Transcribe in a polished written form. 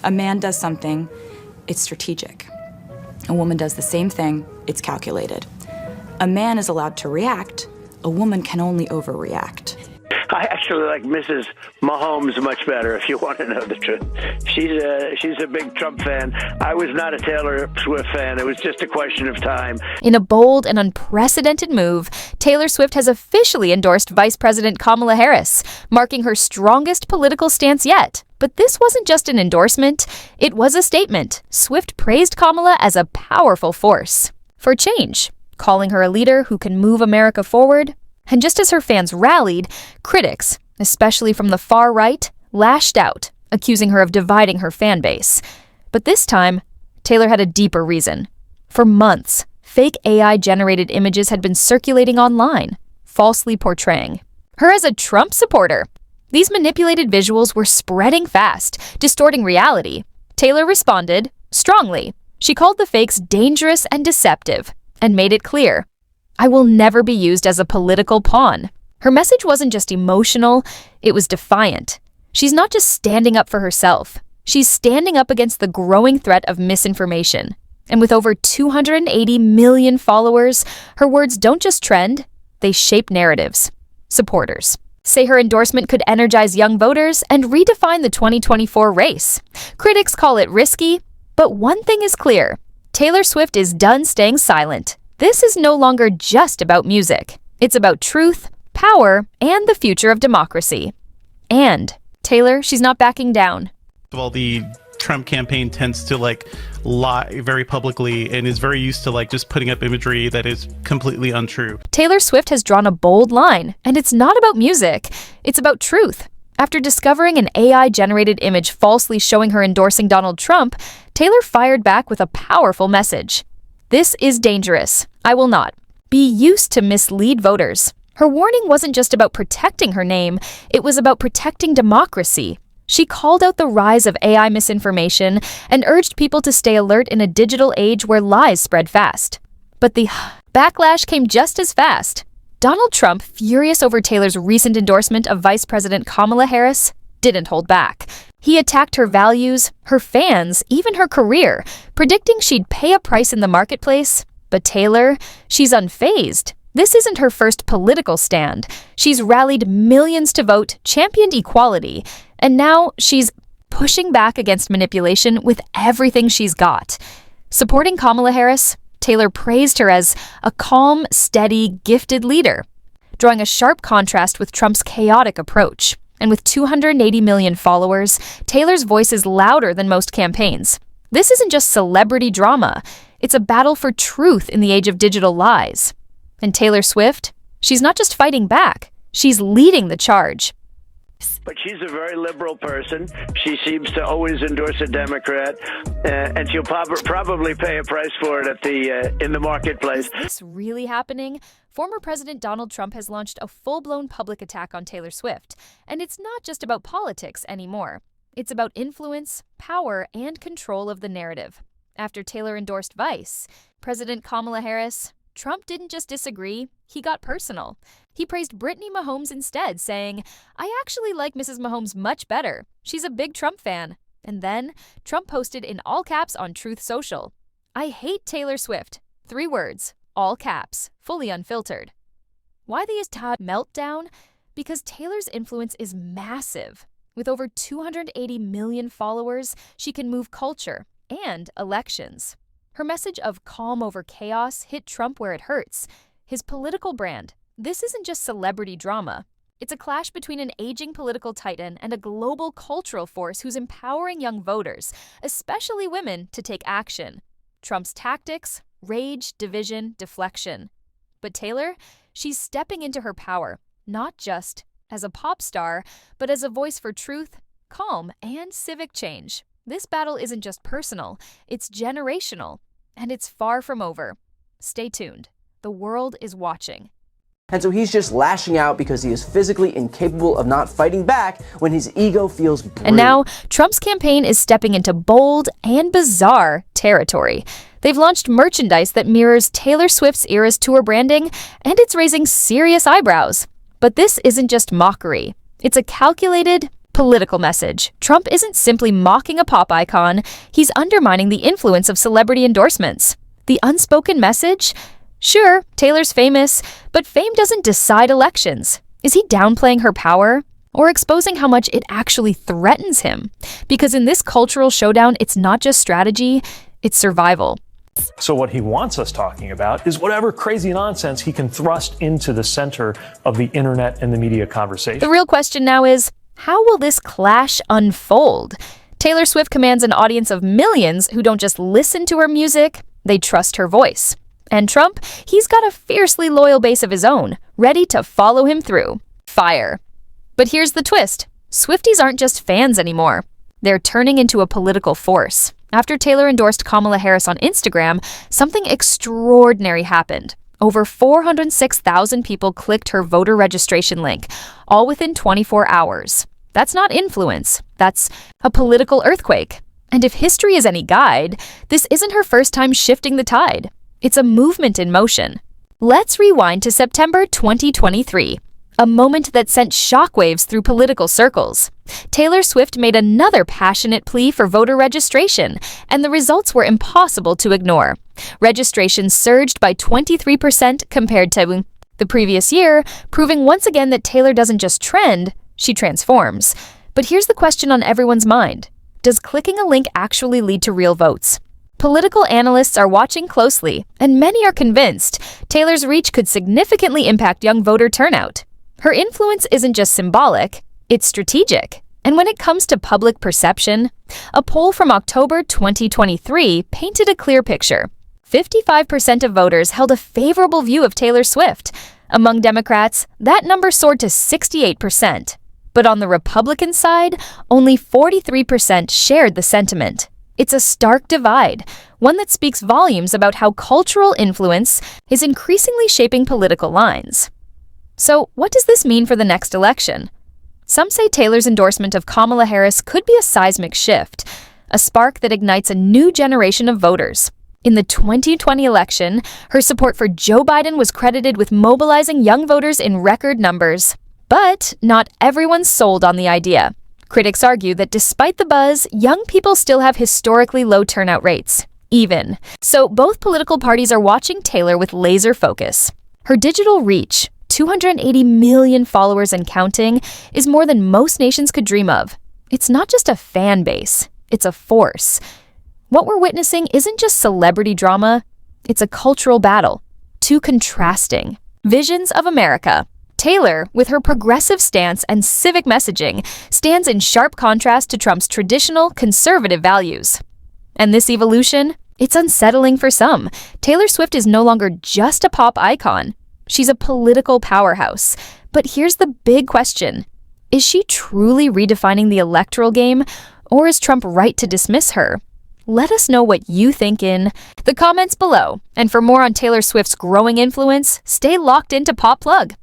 A man does something, it's strategic. A woman does the same thing, it's calculated. A man is allowed to react, a woman can only overreact. I actually like Mrs. Mahomes much better, if you want to know the truth. She's a big Trump fan. I was not a Taylor Swift fan. It was just a question of time. In a bold and unprecedented move, Taylor Swift has officially endorsed Vice President Kamala Harris, marking her strongest political stance yet. But this wasn't just an endorsement, it was a statement. Swift praised Kamala as a powerful force for change, calling her a leader who can move America forward. And just as her fans rallied, critics, especially from the far right, lashed out, accusing her of dividing her fan base. But this time, Taylor had a deeper reason. For months, fake AI-generated images had been circulating online, falsely portraying her as a Trump supporter. These manipulated visuals were spreading fast, distorting reality. Taylor responded strongly. She called the fakes dangerous and deceptive, and made it clear, I will never be used as a political pawn. Her message wasn't just emotional, it was defiant. She's not just standing up for herself. She's standing up against the growing threat of misinformation. And with over 280 million followers, her words don't just trend, they shape narratives. Supporters say her endorsement could energize young voters and redefine the 2024 race. Critics call it risky, but one thing is clear. Taylor Swift is done staying silent. This is no longer just about music. It's about truth, power, and the future of democracy. And Taylor, she's not backing down. Well, the Trump campaign tends to lie very publicly and is very used to just putting up imagery that is completely untrue. Taylor Swift has drawn a bold line, and it's not about music. It's about truth. After discovering an AI-generated image falsely showing her endorsing Donald Trump, Taylor fired back with a powerful message. This is dangerous. I will not be used to mislead voters. Her warning wasn't just about protecting her name, it was about protecting democracy. She called out the rise of AI misinformation and urged people to stay alert in a digital age where lies spread fast. But the backlash came just as fast. Donald Trump, furious over Taylor's recent endorsement of Vice President Kamala Harris, didn't hold back. He attacked her values, her fans, even her career, predicting she'd pay a price in the marketplace. But Taylor, she's unfazed. This isn't her first political stand. She's rallied millions to vote, championed equality, and now she's pushing back against manipulation with everything she's got. Supporting Kamala Harris, Taylor praised her as a calm, steady, gifted leader, drawing a sharp contrast with Trump's chaotic approach. And with 280 million followers, Taylor's voice is louder than most campaigns. This isn't just celebrity drama. It's a battle for truth in the age of digital lies. And Taylor Swift, she's not just fighting back, she's leading the charge. But she's a very liberal person. She seems to always endorse a Democrat, and she'll probably pay a price for it in the marketplace. Is this really happening? Former President Donald Trump has launched a full-blown public attack on Taylor Swift. And it's not just about politics anymore. It's about influence, power, and control of the narrative. After Taylor endorsed Vice President Kamala Harris, Trump didn't just disagree, he got personal. He praised Brittany Mahomes instead, saying, I actually like Mrs. Mahomes much better. She's a big Trump fan. And then, Trump posted in all caps on Truth Social, I hate Taylor Swift. 3 words, all caps, fully unfiltered. Why the entire meltdown? Because Taylor's influence is massive. With over 280 million followers, she can move culture and elections. Her message of calm over chaos hit Trump where it hurts. His political brand. This isn't just celebrity drama. It's a clash between an aging political titan and a global cultural force who's empowering young voters, especially women, to take action. Trump's tactics, rage, division, deflection. But Taylor, she's stepping into her power, not just as a pop star, but as a voice for truth, calm, and civic change. This battle isn't just personal, it's generational. And it's far from over. Stay tuned. The world is watching. And so he's just lashing out because he is physically incapable of not fighting back when his ego feels bruised. And now, Trump's campaign is stepping into bold and bizarre territory. They've launched merchandise that mirrors Taylor Swift's era's tour branding, and it's raising serious eyebrows. But this isn't just mockery. It's a calculated, Political message. Trump isn't simply mocking a pop icon, he's undermining the influence of celebrity endorsements. The unspoken message? Sure, Taylor's famous, but fame doesn't decide elections. Is he downplaying her power? Or exposing how much it actually threatens him? Because in this cultural showdown, it's not just strategy, it's survival. So what he wants us talking about is whatever crazy nonsense he can thrust into the center of the internet and the media conversation. The real question now is, how will this clash unfold? Taylor Swift commands an audience of millions who don't just listen to her music, they trust her voice. And Trump, he's got a fiercely loyal base of his own, ready to follow him through. Fire. But here's the twist. Swifties aren't just fans anymore. They're turning into a political force. After Taylor endorsed Kamala Harris on Instagram, something extraordinary happened. Over 406,000 people clicked her voter registration link, all within 24 hours. That's not influence. That's a political earthquake. And if history is any guide, this isn't her first time shifting the tide. It's a movement in motion. Let's rewind to September 2023. A moment that sent shockwaves through political circles. Taylor Swift made another passionate plea for voter registration, and the results were impossible to ignore. Registration surged by 23% compared to the previous year, proving once again that Taylor doesn't just trend, she transforms. But here's the question on everyone's mind. Does clicking a link actually lead to real votes? Political analysts are watching closely, and many are convinced Taylor's reach could significantly impact young voter turnout. Her influence isn't just symbolic, it's strategic. And when it comes to public perception, a poll from October 2023 painted a clear picture. 55% of voters held a favorable view of Taylor Swift. Among Democrats, that number soared to 68%. But on the Republican side, only 43% shared the sentiment. It's a stark divide, one that speaks volumes about how cultural influence is increasingly shaping political lines. So, what does this mean for the next election? Some say Taylor's endorsement of Kamala Harris could be a seismic shift, a spark that ignites a new generation of voters. In the 2020 election, her support for Joe Biden was credited with mobilizing young voters in record numbers. But not everyone's sold on the idea. Critics argue that despite the buzz, young people still have historically low turnout rates. Even. So both political parties are watching Taylor with laser focus. Her digital reach, 280 million followers and counting, is more than most nations could dream of. It's not just a fan base, it's a force. What we're witnessing isn't just celebrity drama, it's a cultural battle. Two contrasting visions of America. Taylor, with her progressive stance and civic messaging, stands in sharp contrast to Trump's traditional conservative values. And this evolution? It's unsettling for some. Taylor Swift is no longer just a pop icon. She's a political powerhouse. But here's the big question. Is she truly redefining the electoral game, or is Trump right to dismiss her? Let us know what you think in the comments below. And for more on Taylor Swift's growing influence, stay locked into Pop Plug.